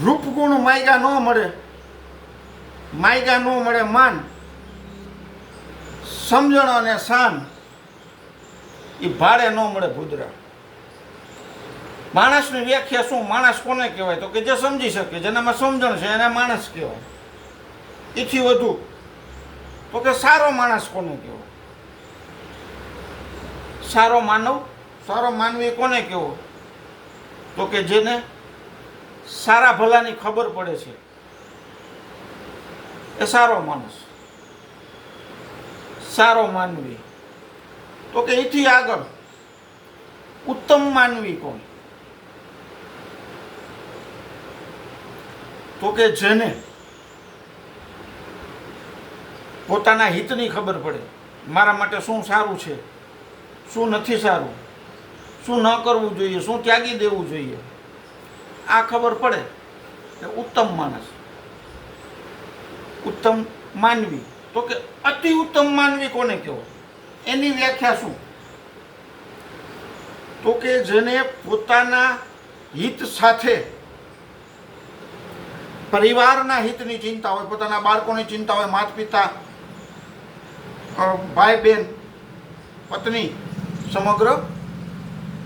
રૂપગુણ માયગા ન મળે, માયગા ન મળે માન, સમજણ અને શાન એ ભાડે ન મળે ભૂદરા. માણસની વ્યાખ્યા શું? માણસ કોને કહેવાય? તો કે જે સમજી શકે, જેનામાં સમજણ છે એને માણસ કહેવાય. એથી વધુ તો કે સારો માણસ કોને કહેવાય? સારો માનવ, સારો માનવી કોને કહેવો? તો કે જેને સારા ભલાની ખબર પડે છે એ સારો માણસ, સારો માનવી. તો કે એથી આગળ ઉત્તમ માનવી કોણ? તો કે જેને પોતાના હિતની ખબર પડે, મારા માટે શું સારું છે, શું નથી સારું, શું ન કરવું જોઈએ, શું ત્યાગી દેવું જોઈએ, આ ખબર પડે એ ઉત્તમ માણસ, ઉત્તમ માનવી. તો કે અતિ ઉત્તમ માનવી કોને કહેવો? એની વ્યાખ્યા શું? તો કે જેને પોતાના હિત સાથે પરિવારના હિતની ચિંતા હોય, પોતાના બાળકોની ચિંતા હોય, માતા પિતા, ભાઈ બહેન, પત્ની, સમગ્ર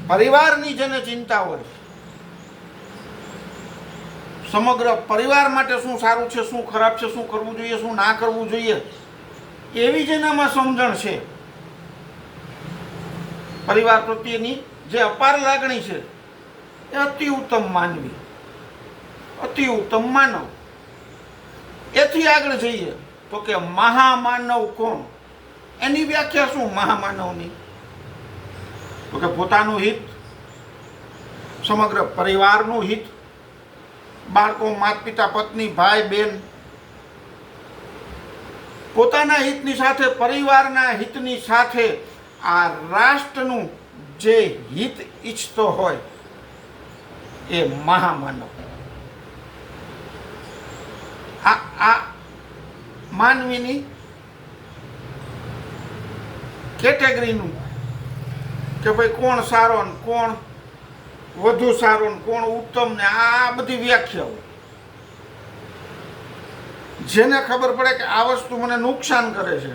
પરિવારની જેને ચિંતા હોય, સમગ્ર પરિવાર માટે શું સારું છે, શું ખરાબ છે, શું કરવું જોઈએ, શું ના કરવું જોઈએ, એવી જેનામાં સમજણ છે, પરિવાર પ્રત્યેની જે અપાર લાગણી છે, એ અતિ ઉત્તમ માનવી, અતિ ઉત્તમ માનવ. એથી આગળ જઈએ તો કે મહામાનવ કોણ? એની વ્યાખ્યા શું મહામાનવની? તો કે પોતાનું હિત, સમગ્ર પરિવારનું હિત, બાળકો, માતા પિતા, પત્ની, ભાઈ બહેન, પોતાના હિતની સાથે, પરિવારના હિતની સાથે આ રાષ્ટ્રનું જે હિત ઈચ્છતો હોય એ મહામાનવ. આ માનવીની કેટેગરીનું કે ભાઈ કોણ સારો ને કોણ વધુ સારો ને કોણ ઉત્તમ ને આ બધી વ્યાખ્યાઓ. જેને ખબર પડે કે આ વસ્તુ મને નુકસાન કરે છે,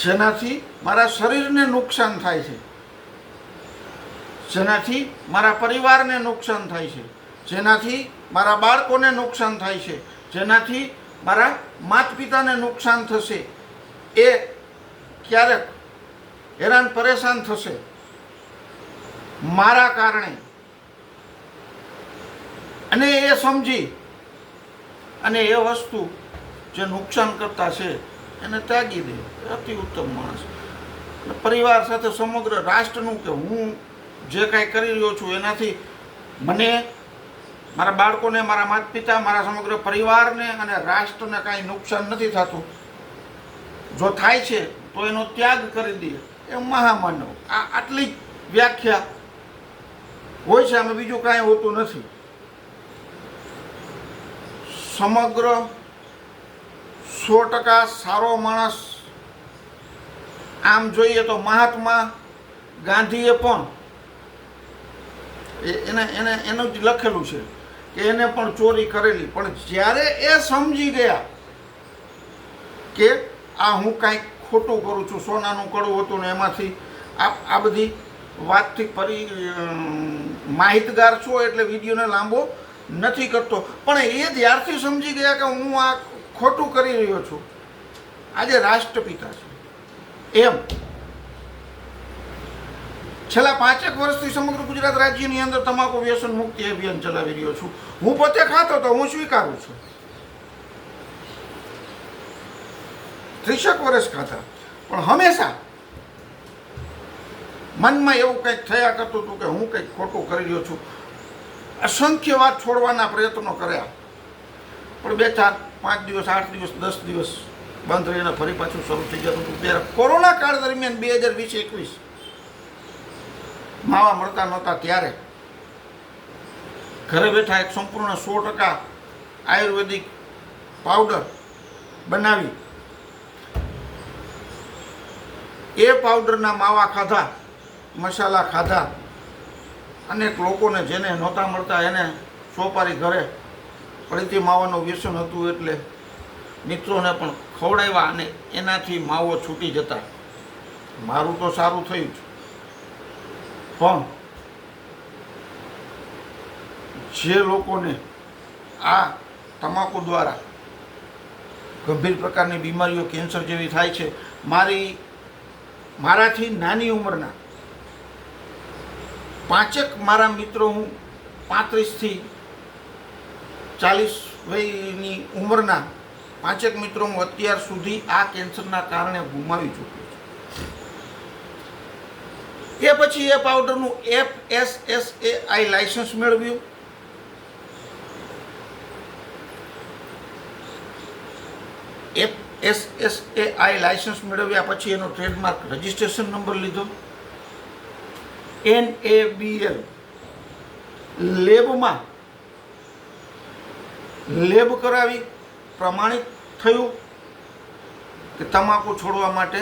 જેનાથી મારા શરીરને નુકસાન થાય છે, જેનાથી મારા પરિવારને નુકસાન થાય છે, જેનાથી મારા બાળકોને નુકસાન થાય છે, જેનાથી મારા માતા પિતાને નુકસાન થશે, એ ક્યારેક હેરાન પરેશાન થશે મારા કારણે, અને એ સમજી અને એ વસ્તુ જે નુકસાન કરતા છે એને ત્યાગી દે, અતિ ઉત્તમ માણસ. પરિવાર સાથે સમગ્ર રાષ્ટ્રનું કે હું જે કાંઈ કરી રહ્યો છું એનાથી મને, મારા બાળકોને, મારા માતા પિતા, મારા સમગ્ર પરિવારને અને રાષ્ટ્રને કાંઈ નુકસાન નથી થતું. જો થાય છે તો એનો ત્યાગ કરી દે, એ મહામાનવ. આટલી જ વ્યાખ્યા હોય છે, આમાં બીજું કાંઈ હોતું નથી. સમગ્ર 100% સારો માણસ આમ જોઈએ તો મહાત્મા ગાંધીએ પણ એનું જ લખેલું છે કે એને પણ ચોરી કરેલી, પણ જ્યારે એ સમજી ગયા કે આ હું કાંઈક ખોટું કરું છું, સોનાનું કડું હતું ને એમાંથી આ બધી વાતથી માહિતગાર છો એટલે વિડીયોને લાંબો નથી કરતો, પણ એ જ્યારથી સમજી ગયા કે હું આ ખોટું કરી રહ્યો છું, આજે રાષ્ટ્રપિતા છે. એમ છેલ્લા 5 વર્ષથી સમગ્ર ગુજરાત રાજ્યની અંદર તમાકુ વ્યસન મુક્તિ અભિયાન ચલાવી રહ્યો છું. હું પોતે ખાતો તો હું સ્વીકારું છું. 30 વર્ષ ખાતા, પણ હંમેશા મનમાં એવું કંઈક થયા કરતું હતું કે હું કંઈક ખોટું કરી રહ્યો છું. અસંખ્ય વાત છોડવાના પ્રયત્નો કર્યા, પણ 2, 4, 5 દિવસ, 8 દિવસ, 10 દિવસ બંધ રહીને ફરી પાછું શરૂ થઈ જતું હતું. ત્યારે કોરોના કાળ દરમિયાન 2020-21 માવા મળતા નહોતા, ત્યારે ઘરે બેઠા એક સંપૂર્ણ 100% આયુર્વેદિક પાવડર બનાવી એ પાવડરના માવા ખાધા, મસાલા ખાધા અનેક લોકોને જેને નહોતા મળતા એને સોપારી ઘરે ફરીથી માવાનું વ્યસન હતું એટલે મિત્રોને પણ ખવડાવ્યા અને એનાથી માવો છૂટી જતા. મારું તો સારું થયું છે, પણ જે લોકોને આ તમાકુ દ્વારા ગંભીર પ્રકારની બીમારીઓ કેન્સર જેવી થાય છે, મારાથી નાની ઉંમરના 5 મારા મિત્રો, હું 35થી 40 વયની ઉંમરના 5 મિત્રો હું અત્યાર સુધી આ કેન્સરના કારણે ગુમાવી ચૂક્યો છું. એ પછી એ પાવડરનું FSSAI લાયસન્સ મેળવ્યું. FSSAI લાયસન્સ મેળવ્યા પછી એનો ટ્રેડમાર્ક રજિસ્ટ્રેશન નંબર લીધો. NABL લેબમાં લેબ કરાવી પ્રમાણિત થયું કે તમાકુ છોડવા માટે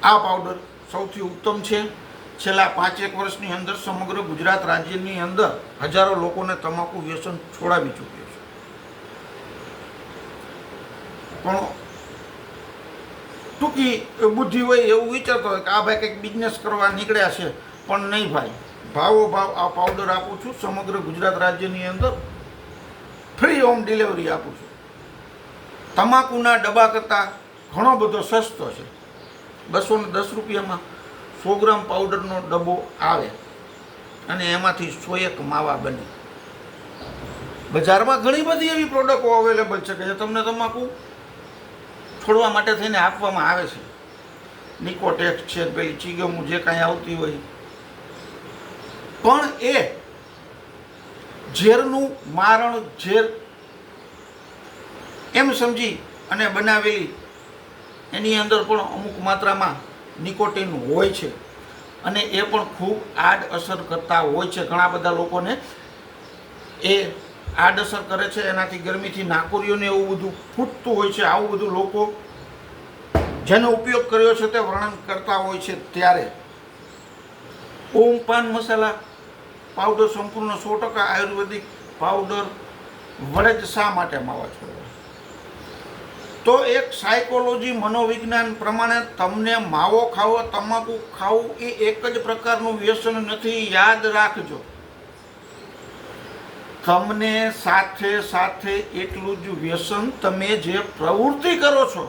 આ પાવડર સૌથી ઉત્તમ છે. છેલ્લા 5-1 વર્ષની અંદર સમગ્ર ગુજરાત રાજ્યની અંદર હજારો લોકોને તમાકુ વ્યસન છોડાવી ચૂક્યો છે. પણ ટૂંકી બુદ્ધિ હોય એવું વિચારતો હોય કે આ ભાઈ કંઈક બિઝનેસ કરવા નીકળ્યા છે, પણ નહીં ભાઈ, ભાવો ભાવ આ પાવડર આપું છું. સમગ્ર ગુજરાત રાજ્યની અંદર ફ્રી હોમ ડિલિવરી આપું છું. તમાકુના ડબ્બા કરતાં ઘણો બધો સસ્તો છે. 210 રૂપિયામાં 100 ગ્રામ પાવડરનો ડબ્બો આવે અને એમાંથી 101 માવા બને. બજારમાં ઘણી બધી એવી પ્રોડક્ટો અવેલેબલ છે કે જે તમને તમાકુ છોડવા માટે થઈને આપવામાં આવે છે. નિકોટેક્સ છે, પેલી ચીગમું જે કાંઈ આવતી હોય, પણ એ ઝેરનું મારણ ઝેર એમ સમજી અને બનાવેલી એની અંદર પણ અમુક માત્રામાં નિકોટિન હોય છે અને એ પણ ખૂબ આડઅસર કરતા હોય છે. ઘણા બધા લોકોને એ આડઅસર કરે છે. એનાથી ગરમીથી નાકોરીઓને એવું બધું ફૂટતું હોય છે. આવું બધું લોકો જેનો ઉપયોગ કર્યો છે તે વર્ણન કરતા હોય છે. ત્યારે ઓમ પાન મસાલા પાવડર સંપૂર્ણ 100% આયુર્વેદિક પાવડર વડે જ શા માટે માવા છોડવા? તો એક સાયકોલોજી મનોવિજ્ઞાન પ્રમાણે તમને માવો ખાવો, તમાકુ ખાવું એ એક જ પ્રકારનું વ્યસન નથી. યાદ રાખજો. તમને સાથે સાથે એટલું જ વ્યસન તમે જે પ્રવૃત્તિ કરો છો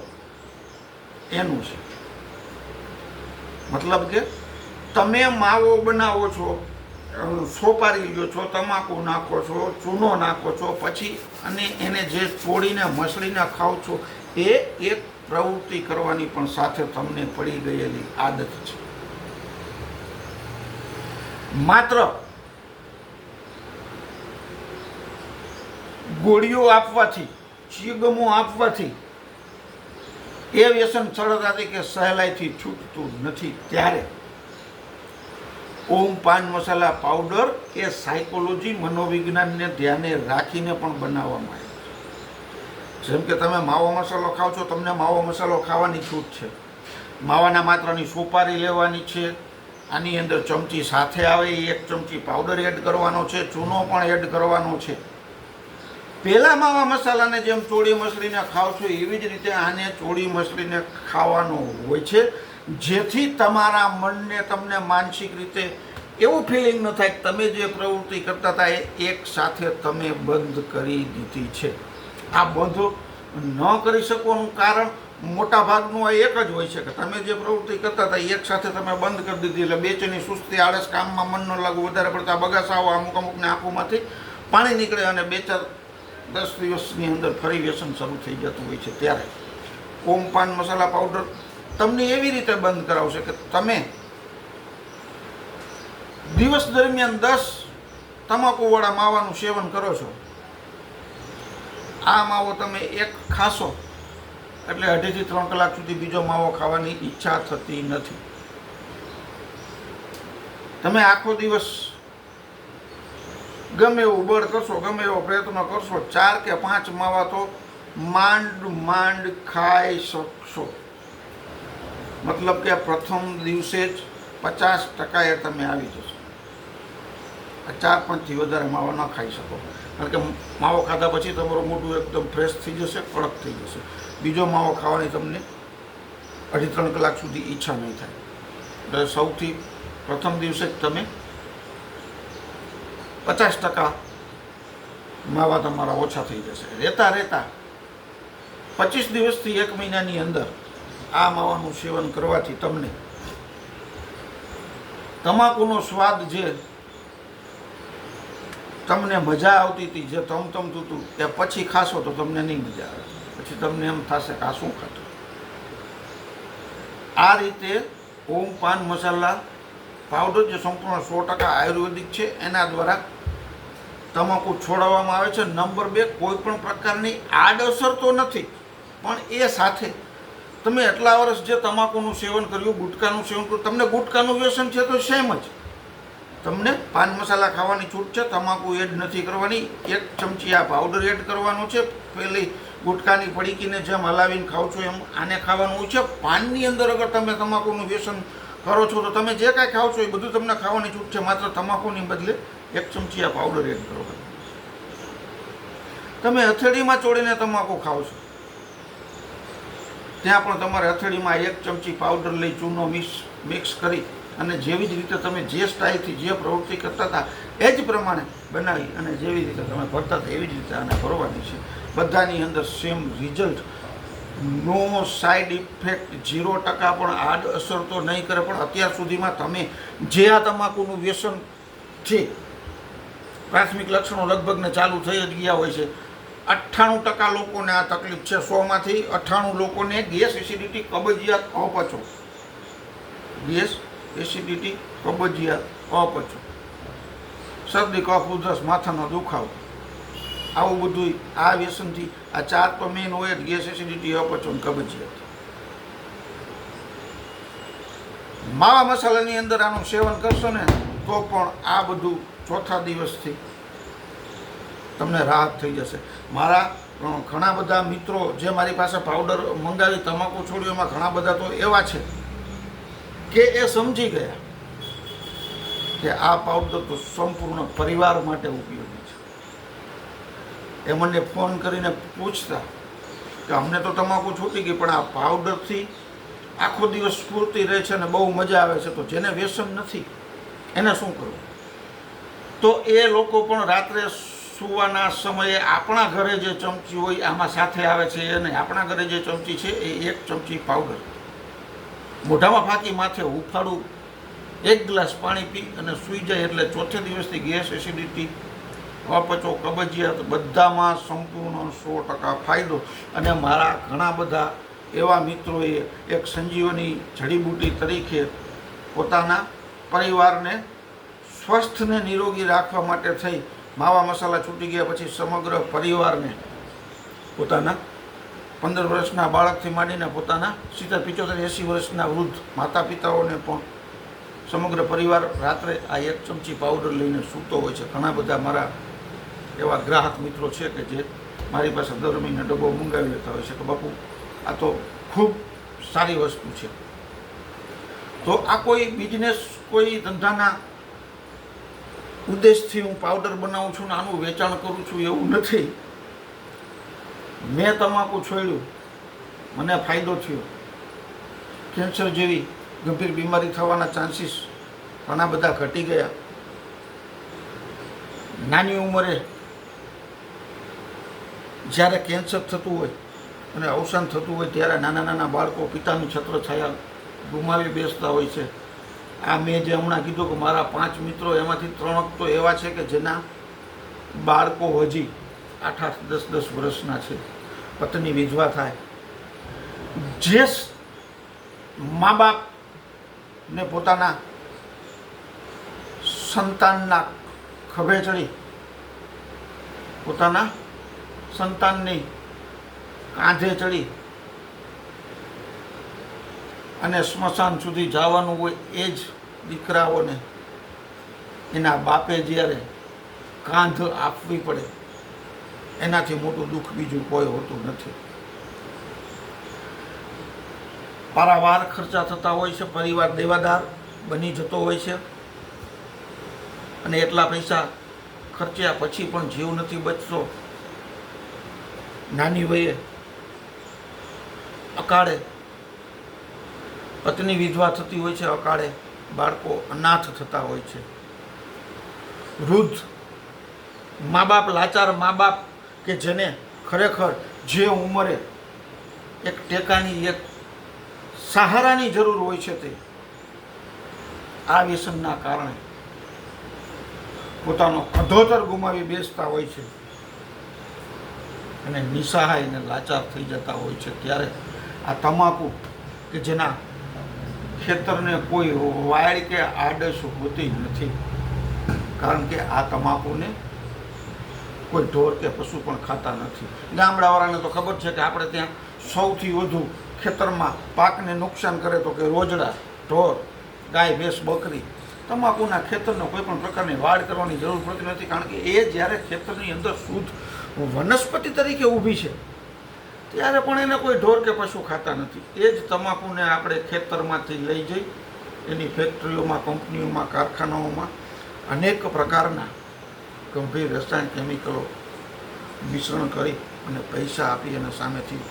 એનું છે. મતલબ કે તમે માવો બનાવો છો, સોપારી લ્યો છો, તમાકુ નાખો છો, ચૂનો નાખો છો, પછી અને એને જે ચોળીને મસળીને ખાવ છો, એ એક પ્રવૃત્તિ કરવાની પણ સાથે તમને પડી ગયેલી આદત છે. માત્ર ગોળીઓ આપવાથી, ચીગમો આપવાથી એ વ્યસન સરળતાથી કે સહેલાઈથી છૂટતું નથી. ત્યારે ઓમ પાન મસાલા પાવડર એ સાયકોલોજી મનોવિજ્ઞાનને ધ્યાને રાખીને પણ બનાવવામાં આવે છે. જેમ કે તમે માવો મસાલો ખાવ છો, તમને માવો મસાલો ખાવાની છૂટ છે. માવાના માત્રાની સોપારી લેવાની છે. આની અંદર ચમચી સાથે આવે એ 1 ચમચી પાવડર એડ કરવાનો છે, ચૂનો પણ એડ કરવાનો છે. પહેલા માવા મસાલાને જેમ ચોળી મસળીને ખાવ છો એવી જ રીતે આને ચોળી મસળીને ખાવાનો હોય છે, જેથી તમારા મનને તમને માનસિક રીતે એવું ફિલિંગ ન થાય કે તમે જે પ્રવૃત્તિ કરતા હતા એ એક સાથે તમે બંધ કરી દીધી છે. આ બંધ ન કરી શકવાનું કારણ મોટા ભાગનું આ એક જ હોય છે કે તમે જે પ્રવૃત્તિ કરતા હતા એક સાથે તમે બંધ કરી દીધી. એટલે બેચેની, સુસ્તી, આળસ, કામમાં મન ન લાગવું, વધારે પડતા બગાસાઓ, અમુકને આંખોમાંથી પાણી નીકળે અને 2-4-10 દિવસની અંદર ફરી વ્યસન શરૂ થઈ જતું હોય છે. ત્યારે ઓમ પાન મસાલા પાવડર તમને એવી રીતે બંધ કરાવશે કે તમે દિવસ દરમિયાન 10 તમાકુવાળા માવાનું સેવન કરો છો. આ માવો તમે એક ખાશો એટલે 2.5 થી 3 કલાક સુધી બીજો માવો ખાવાની ઈચ્છા થતી નથી. તમે આખો દિવસ ગમે એવું બળ કરશો, ગમે એવો પ્રયત્ન કરશો, 4 કે 5 માવા તો માંડ ખાઈ શકશો. મતલબ કે પ્રથમ દિવસે જ 50% એ તમે આવી જશો. 4-5 થી વધારે માવો ન ખાઈ શકો, કારણ કે માવો ખાધા પછી તમારું મોઢું એકદમ ફ્રેશ થઈ જશે, કડક થઈ જશે. બીજો માવો ખાવાની તમને 2.5-3 કલાક સુધી ઈચ્છા નહીં થાય. એટલે સૌથી પ્રથમ દિવસે જ તમે 50% માવા તમારા ઓછા થઈ જશે. રહેતા 25 દિવસથી 1 મહિનાની અંદર આ માવાનું સેવન કરવાથી તમને તમાકુનો સ્વાદ જે તમને મજા આવતી હતી, જે તમતું હતું, એ પછી ખાશો તો તમને નહીં મજા આવે. પછી તમને એમ થશે કે આ શું ખાતું. આ રીતે ઓમ પાન મસાલા પાવડર જે સંપૂર્ણ 100% આયુર્વેદિક છે, એના દ્વારા તમાકુ છોડાવવામાં આવે છે. નંબર 2, કોઈ પણ પ્રકારની આડઅસર તો નથી, પણ એ સાથે તમે એટલા વર્ષ જે તમાકુનું સેવન કર્યું, ગુટકાનું સેવન કર્યું, તમને ગુટકાનું વ્યસન છે તો સેમ જ તમને પાન મસાલા ખાવાની છૂટ છે. તમાકુ એડ નથી કરવાની. 1 ચમચી આ પાવડર એડ કરવાનો છે. પેલી ગુટકાની પડીકીને જેમ હલાવીને ખાવ છો એમ આને ખાવાનું છે. પાનની અંદર અગર તમે તમાકુનું વ્યસન કરો છો તો તમે જે કાંઈ ખાવ છો એ બધું તમને ખાવાની છૂટ છે. માત્ર તમાકુની બદલે 1 ચમચી આ પાવડર એડ કરવાનો. તમે હથેળીમાં ચોળીને તમાકુ ખાવ છો, ત્યાં પણ તમારે હથેળીમાં 1 ચમચી પાવડર લઈ ચૂનો મિક્સ કરી અને જેવી જ રીતે તમે જે સ્ટાઇલથી જે પ્રવૃત્તિ કરતા હતા એ જ પ્રમાણે બનાવી અને જેવી રીતે તમે ભરતા હતા એવી જ રીતે આને ભરવાની છે. બધાની અંદર સેમ રિઝલ્ટ, નો સાઈડ ઇફેક્ટ, 0% પણ આડઅસર તો નહીં કરે. પણ અત્યાર સુધીમાં તમે જે આ તમાકુનું વ્યસન છે, પ્રાથમિક લક્ષણો લગભગને ચાલુ થઈ જ ગયા હોય છે. 98% લોકોને આ તકલીફ છે. 100માંથી 98 લોકોને ગેસ, એસિડિટી, કબજિયાત, અપચો, ગેસ, એસિડિટી, કબજિયાત, અપચો, શરદી, કફ, ઉધરસ, માથાનો દુખાવો, આવું બધું આ વ્યસનથી, આ 4 તો મેઇન હોય જ: ગેસ, એસિડિટી, અપચો અને કબજિયાત. માવા મસાલાની અંદર આનું સેવન કરશો ને તો પણ આ બધું ચોથા દિવસથી તમને રાહત થઈ જશે. મારા ઘણા બધા મિત્રો જે મારી પાસે પાવડર મંગાવી તમાકુ છોડ્યું, એમાં ઘણા બધા તો એવા છે કે એ સમજી ગયા કે આ પાવડર તો સંપૂર્ણ પરિવાર માટે ઉપયોગી છે. એ મને ફોન કરીને પૂછતા કે અમને તો તમાકુ છૂટી ગઈ, પણ આ પાવડરથી આખો દિવસ સ્ફૂર્તિ રહે છે અને બહુ મજા આવે છે. તો જેને વ્યસન નથી એને શું કરવું? તો એ લોકો પણ રાત્રે સૂવાના સમયે આપણા ઘરે જે ચમચી હોય આમાં સાથે આવે છે, અને આપણા ઘરે જે ચમચી છે એ 1 ચમચી પાવડર મોઢામાં ફાંકી માથે ઉફાળું, 1 ગ્લાસ પાણી પી અને સૂઈ જાય. એટલે ચોથે દિવસથી ગેસ, એસિડિટી, અપચો, કબજિયાત બધામાં સંપૂર્ણ 100% ફાયદો. અને મારા ઘણા બધા એવા મિત્રોએ એક સંજીવની જડીબુટી તરીકે પોતાના પરિવારને સ્વસ્થને નિરોગી રાખવા માટે થઈ માવા મસાલા છૂટી ગયા પછી સમગ્ર પરિવારને, પોતાના 15 વર્ષના બાળકથી માંડીને પોતાના 70, 75, 80 વર્ષના વૃદ્ધ માતા પિતાઓને પણ સમગ્ર પરિવાર રાત્રે આ 1 ચમચી પાવડર લઈને સૂતો હોય છે. ઘણા બધા મારા એવા ગ્રાહક મિત્રો છે કે જે મારી પાસે દર મહિને ડબ્બો મંગાવી લેતા હોય છે કે બાપુ આ તો ખૂબ સારી વસ્તુ છે. તો આ કોઈ બિઝનેસ, કોઈ ધંધાના ઉદ્દેશથી હું પાવડર બનાવું છું ને આનું વેચાણ કરું છું એવું નથી. મેં તમાકુ છોડ્યું, મને ફાયદો થયો. કેન્સર જેવી ગંભીર બીમારી થવાના ચાન્સીસ ઘણા બધા ઘટી ગયા. નાની ઉંમરે જ્યારે કેન્સર થતું હોય અને અવસાન થતું હોય ત્યારે નાના નાના બાળકો પિતાની છત્રછાયા ગુમાવી બેસતા હોય છે. આ મેં જે હમણાં કીધું કે મારા 5 મિત્રો, એમાંથી 3 તો એવા છે કે જેના બાળકો હજી 8-8, 10-10 વર્ષના છે. પત્ની વિધવા થાય, જે મા બાપને પોતાના સંતાનના ખભે ચડી, પોતાના સંતાનની કાંધે ચડી અને સ્મશાન સુધી જવાનું હોય, એ જ દીકરાઓને એના બાપે જ્યારે કાંધ આપવી પડે, એનાથી મોટું દુઃખ બીજું કોઈ હોતું નથી. પારાવાર ખર્ચા થતા હોય છે, પરિવાર દેવાદાર બની જતો હોય છે, અને એટલા પૈસા ખર્ચ્યા પછી પણ જીવ નથી બચતો. નાની વયે અકાળે પત્ની વિધવા થતી હોય છે, અકાળે બાળકો અનાથ થતા હોય છે, વૃદ્ધ મા બાપ, લાચાર મા બાપ કે જેને ખરેખર જે ઉંમરે એક ટેકાની, એક સહારાની જરૂર હોય છે, તે આ વ્યસનના કારણે પોતાનો અધોતર ગુમાવી બેસતા હોય છે અને નિસહાય અને લાચાર થઈ જતા હોય છે. ત્યારે આ તમાકુ કે જેના ખેતરને કોઈ વાડ કે આડશ હોતી નથી, કારણ કે આ તમાકુને કોઈ ઢોર કે પશુ પણ ખાતા નથી. ગામડાવાળાને તો ખબર છે કે આપણે ત્યાં સૌથી વધુ ખેતરમાં પાકને નુકસાન કરે તો કે રોજડા, ઢોર, ગાય, ભેંસ, બકરી. તમાકુના ખેતરને કોઈ પણ પ્રકારની વાડ કરવાની જરૂર પડતી નથી, કારણ કે એ જ્યારે ખેતરની અંદર શુદ્ધ વનસ્પતિ તરીકે ઊભી છે ત્યારે પણ એને કોઈ ઢોર કે પશુ ખાતા નથી. એ જ તમાકુને આપણે ખેતરમાંથી લઈ જઈ એની ફેક્ટરીઓમાં, કંપનીઓમાં, કારખાનાઓમાં અનેક પ્રકારના ગંભીર રસાયણ કેમિકલો મિશ્રણ કરી અને પૈસા આપી અને સામેથી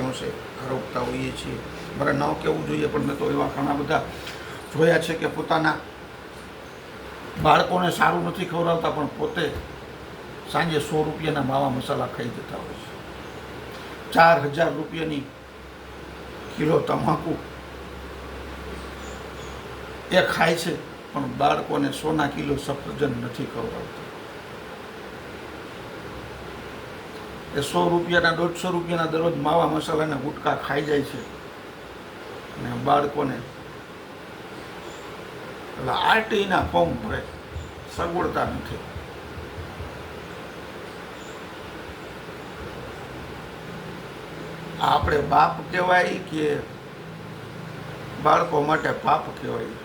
હોંશે આરોપતા હોઈએ છીએ. મારે ન કહેવું જોઈએ, પણ મેં તો એવા ઘણા બધા જોયા છે કે પોતાના બાળકોને સારું નથી ખવડાવતા, પણ પોતે સાંજે 100 રૂપિયાના માવા મસાલા ખાઈ જતા હોય છે. 4000 રૂપિયાની કિલો તમાકુ એ ખાય છે, પણ બાળકોને 100 કિલો સફરજન નથી ખવડાવતા. એ 100 રૂપિયાના, 150 રૂપિયાના દરરોજ માવા મસાલાના ગુટકા ખાઈ જાય છે અને બાળકોને એટલે આરટીના ફોર્મ ભરે સગવડતા નથી. આપણે બાપ કહેવાય કે બાળકો માટે પાપ કહેવાય?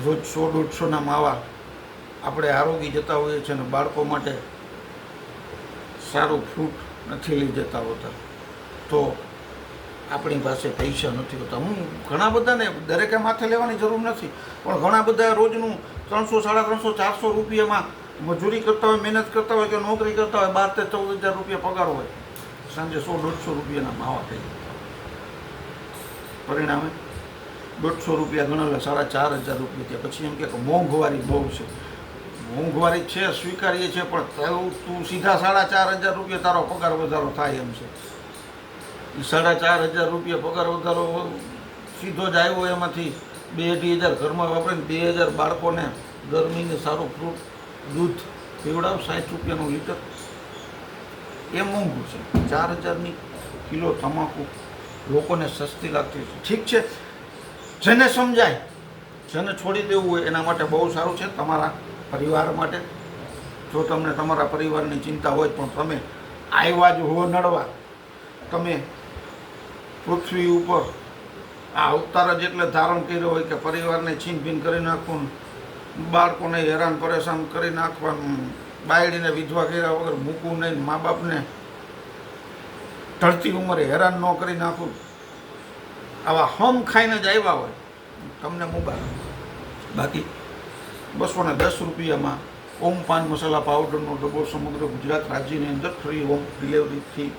રોજ 100-150ના માવા આપણે આરોગી જતા હોઈએ છીએ અને બાળકો માટે સારું ફ્રૂટ નથી લઈ જતા હોતા, તો આપણી પાસે પૈસા નથી હોતા. હું ઘણા બધાને, દરેકે માથે લેવાની જરૂર નથી, પણ ઘણા બધા રોજનું 300, 350, 400 રૂપિયામાં મજૂરી કરતા હોય, મહેનત કરતા હોય કે નોકરી કરતા હોય, 12-14 હજાર રૂપિયા પગાર હોય, સાંજે 100-150 રૂપિયાના માવા થઈ જાય. પરિણામે 150 રૂપિયા ગણેલા 4500 રૂપિયા થયા. પછી એમ કે મોંઘવારી બહુ છે. મોંઘવારી છે, સ્વીકારીએ છીએ, પણ તું સીધા 4500 રૂપિયા તારો પગાર વધારો થાય એમ છે. 4500 રૂપિયા પગાર વધારો સીધો જ આવ્યો, એમાંથી 2-2,000 ઘરમાં વાપરીને 2000 બાળકોને દર મહિને સારું ફ્રૂટ, દૂધ પીવડાવ, 60 રૂપિયાનું લીટર. એ મોંઘું છે. 4000ની કિલો તમાકુ લોકોને સસ્તી લાગતી છે. ઠીક છે, જેને સમજાય, જેને છોડી દેવું હોય એના માટે બહુ સારું છે, તમારા પરિવાર માટે. જો તમને તમારા પરિવારની ચિંતા હોય, પણ તમે આવ્યા જ હો નડવા, તમે પૃથ્વી ઉપર આ અવતાર જ એટલે ધારણ કર્યો હોય કે પરિવારને છીનભીન કરી નાખવું, બાળકોને હેરાન પરેશાન કરી નાખવાનું, બાયડીને વિધવા કર્યા વગર મૂકવું નહીં, મા બાપને ઢળતી ઉંમરે હેરાન ન કરી નાખવું, આવા હમ ખાઈને જ આવ્યા હોય, તમને મુબારક. બાકી 210 રૂપિયામાં ઓમ પાન મસાલા પાવડરનો ડબ્બો સમગ્ર ગુજરાત રાજ્યની અંદર ફ્રી હોમ ડિલિવરીથી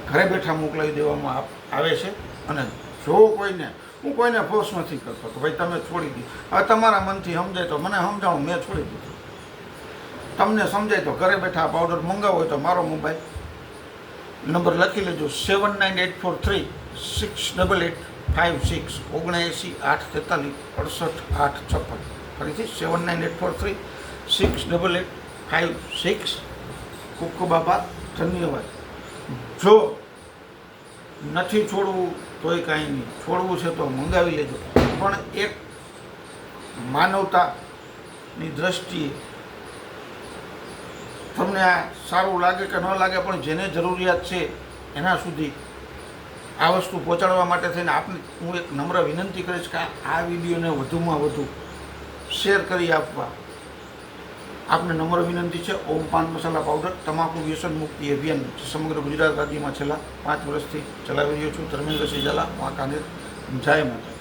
ઘરે બેઠા મોકલાવી દેવામાં આવે છે. અને જો કોઈને, હું કોઈને ફોર્સ નથી કરતો કે ભાઈ તમે છોડી દો. હવે તમારા મનથી સમજાય તો મને સમજાવો, મેં છોડી દીધું. તમને સમજાય તો ઘરે બેઠા પાવડર મંગાવો હોય તો મારો મોબાઈલ નંબર લખી લેજો, 79843 68856 79 843 68 856. ફરીથી 79843 68856. ખૂબ ખૂબ આભાર, ધન્યવાદ. જો નથી છોડવું તોય કાંઈ નહીં, છોડવું છે તો મંગાવી લેજો, પણ એક માનવતાની દ્રષ્ટિએ તમને આ સારું લાગે કે ન લાગે, પણ જેને જરૂરિયાત છે એના સુધી આ વસ્તુ પહોંચાડવા માટે થઈને આપને હું એક નમ્ર વિનંતી કરીશ કે આ વિડીયોને વધુમાં વધુ શેર કરી આપવા આપને નમ્ર વિનંતી છે. ઓમ પાન મસાલા પાવડર તમાકુ વ્યસન મુક્તિ અભિયાન સમગ્ર ગુજરાત રાજ્યમાં છેલ્લા 5 વર્ષથી ચલાવી રહ્યો છું. ધર્મેન્દ્રસિંહ ઝાલા, વાંકાનેર. જય માતા.